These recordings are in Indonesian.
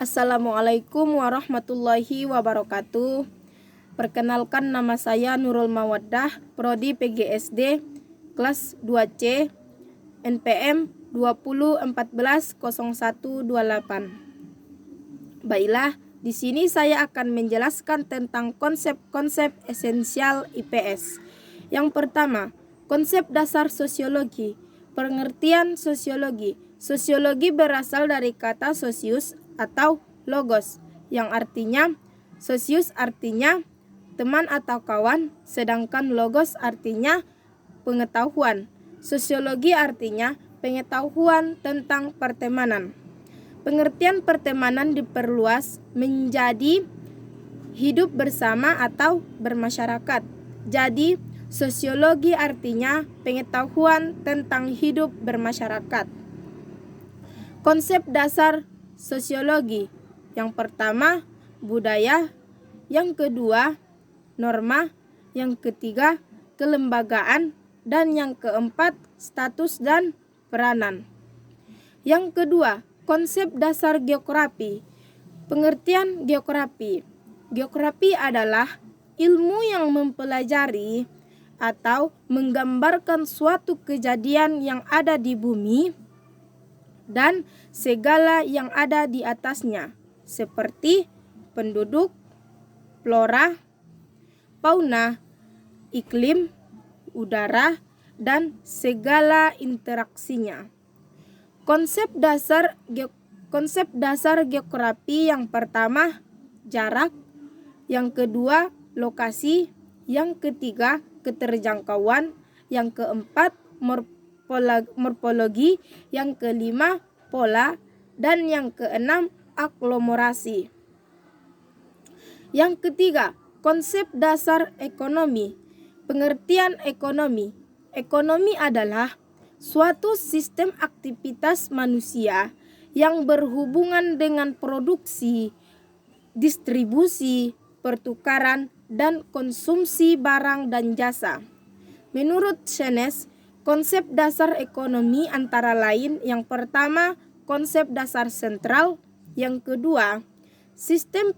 Assalamualaikum warahmatullahi wabarakatuh. Perkenalkan, nama saya Nurul Mawaddah, Prodi PGSD, kelas 2C, NPM 20140128. Baiklah, di sini saya akan menjelaskan tentang konsep-konsep esensial IPS. Yang pertama, konsep dasar sosiologi. Pengertian sosiologi. Sosiologi berasal dari kata sosius atau logos, yang artinya sosius artinya teman atau kawan, sedangkan logos artinya pengetahuan. Sosiologi artinya pengetahuan tentang pertemanan. Pengertian pertemanan diperluas menjadi hidup bersama atau bermasyarakat. Jadi, sosiologi artinya pengetahuan tentang hidup bermasyarakat. Konsep dasar sosiologi. Yang pertama, budaya. Yang kedua, norma. Yang ketiga, kelembagaan. Dan yang keempat, status dan peranan. Yang kedua, konsep dasar geografi. Pengertian geografi. Geografi adalah ilmu yang mempelajari atau menggambarkan suatu kejadian yang ada di bumi dan segala yang ada di atasnya, seperti penduduk, flora, fauna, iklim, udara, dan segala interaksinya. Konsep dasar geografi yang pertama, jarak. Yang kedua, lokasi. Yang ketiga, keterjangkauan. Yang keempat, morfologi. Yang kelima, pola. Dan yang keenam, aglomerasi. Yang ketiga, konsep dasar ekonomi. Pengertian ekonomi. Ekonomi adalah suatu sistem aktivitas manusia yang berhubungan dengan produksi, distribusi, pertukaran, dan konsumsi barang dan jasa. Menurut Keynes, konsep dasar ekonomi antara lain: yang pertama, konsep dasar sentral. Yang kedua, sistem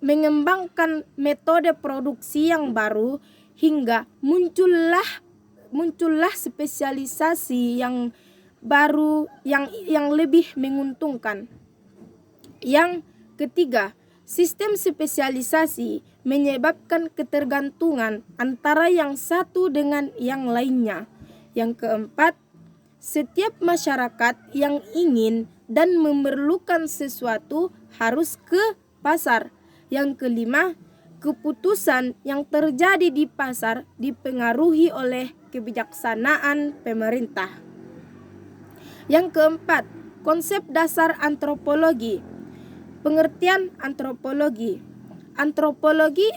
mengembangkan metode produksi yang baru hingga muncullah spesialisasi yang baru yang lebih menguntungkan. Yang ketiga, sistem spesialisasi menyebabkan ketergantungan antara yang satu dengan yang lainnya. Yang keempat, setiap masyarakat yang ingin dan memerlukan sesuatu harus ke pasar. Yang kelima, keputusan yang terjadi di pasar dipengaruhi oleh kebijaksanaan pemerintah. Yang keempat, konsep dasar antropologi. Pengertian antropologi. Antropologi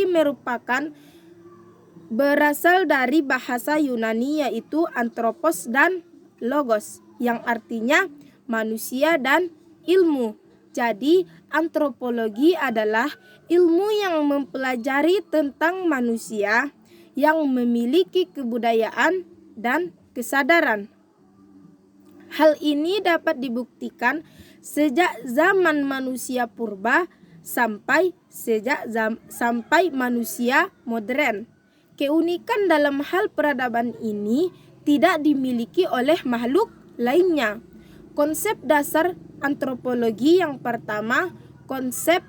merupakan berasal dari bahasa Yunani, yaitu anthropos dan logos, yang artinya manusia dan ilmu. Jadi, antropologi adalah ilmu yang mempelajari tentang manusia yang memiliki kebudayaan dan kesadaran. Hal ini dapat dibuktikan sejak zaman manusia purba sampai manusia modern. Keunikan dalam hal peradaban ini tidak dimiliki oleh makhluk lainnya. Konsep dasar antropologi yang pertama, konsep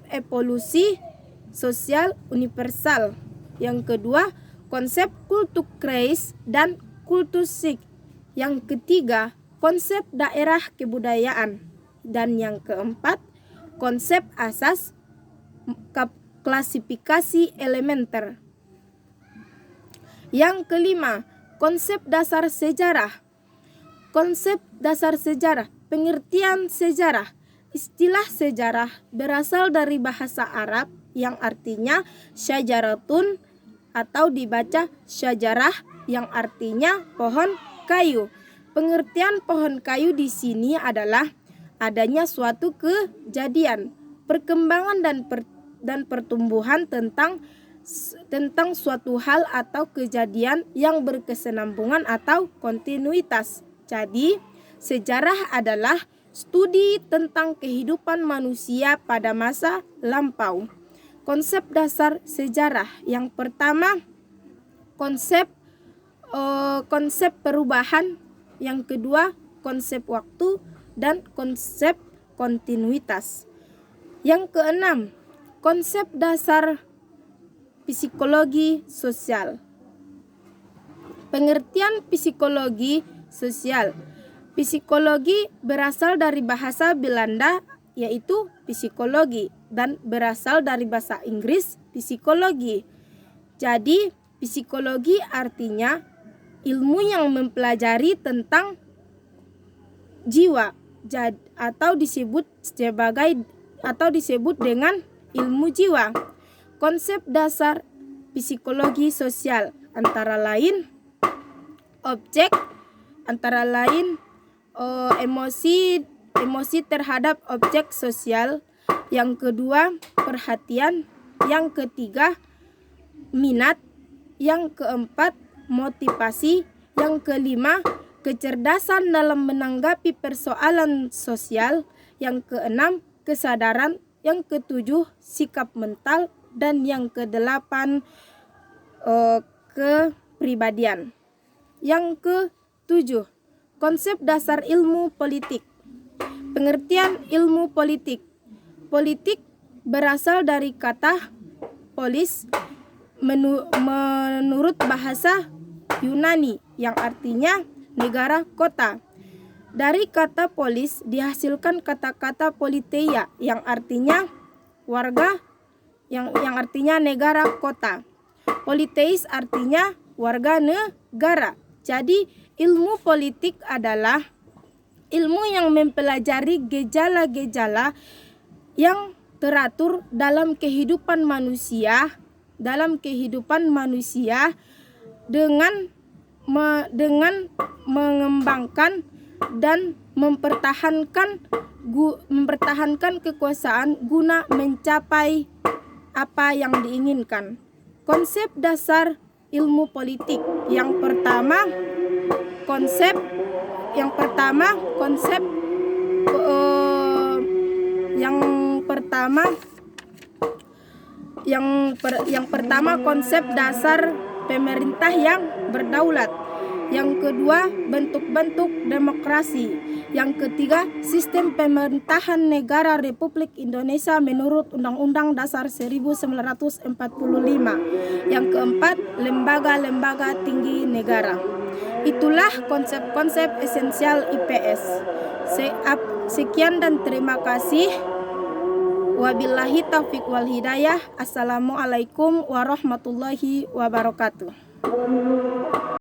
evolusi sosial universal. Yang kedua, konsep kulturkreis dan kultursik. Yang ketiga, konsep daerah kebudayaan. Dan yang keempat, konsep asas klasifikasi elementer. Yang kelima, konsep dasar sejarah. Konsep dasar sejarah. Pengertian sejarah. Istilah sejarah berasal dari bahasa Arab yang artinya syajaratun atau dibaca syajarah, yang artinya pohon kayu. Pengertian pohon kayu di sini adalah adanya suatu kejadian, perkembangan dan pertumbuhan tentang suatu hal atau kejadian yang berkesinambungan atau kontinuitas. Jadi, sejarah adalah studi tentang kehidupan manusia pada masa lampau. Konsep dasar sejarah yang pertama, konsep perubahan, yang kedua konsep waktu, dan konsep kontinuitas. Yang keenam, konsep dasar psikologi sosial. Pengertian psikologi sosial. Psikologi berasal dari bahasa Belanda yaitu psikologi dan berasal dari bahasa Inggris psikologi. Jadi, psikologi artinya ilmu yang mempelajari tentang jiwa atau disebut dengan ilmu jiwa. Konsep dasar psikologi sosial antara lain emosi terhadap objek sosial, yang kedua perhatian, yang ketiga minat, yang keempat motivasi, yang kelima kecerdasan dalam menanggapi persoalan sosial, yang keenam kesadaran, yang ketujuh sikap mental, dan yang kedelapan kepribadian. Yang ketujuh, konsep dasar ilmu politik. Pengertian ilmu politik. Politik berasal dari kata polis menurut bahasa Yunani yang artinya negara kota. Dari kata polis dihasilkan kata-kata politeia yang artinya warga, yang artinya negara kota. Politeis artinya warga negara. Jadi, ilmu politik adalah ilmu yang mempelajari gejala-gejala yang teratur dalam kehidupan manusia, dengan mengembangkan dan mempertahankan kekuasaan guna mencapai apa yang diinginkan. Konsep dasar ilmu politik. Yang pertama konsep dasar pemerintah yang berdaulat. Yang kedua, bentuk-bentuk demokrasi. Yang ketiga, sistem pemerintahan negara Republik Indonesia menurut Undang-Undang Dasar 1945. Yang keempat, lembaga-lembaga tinggi negara. Itulah konsep-konsep esensial IPS. Sekian dan terima kasih. Wabillahi taufiq wal hidayah. Assalamualaikum warahmatullahi wabarakatuh.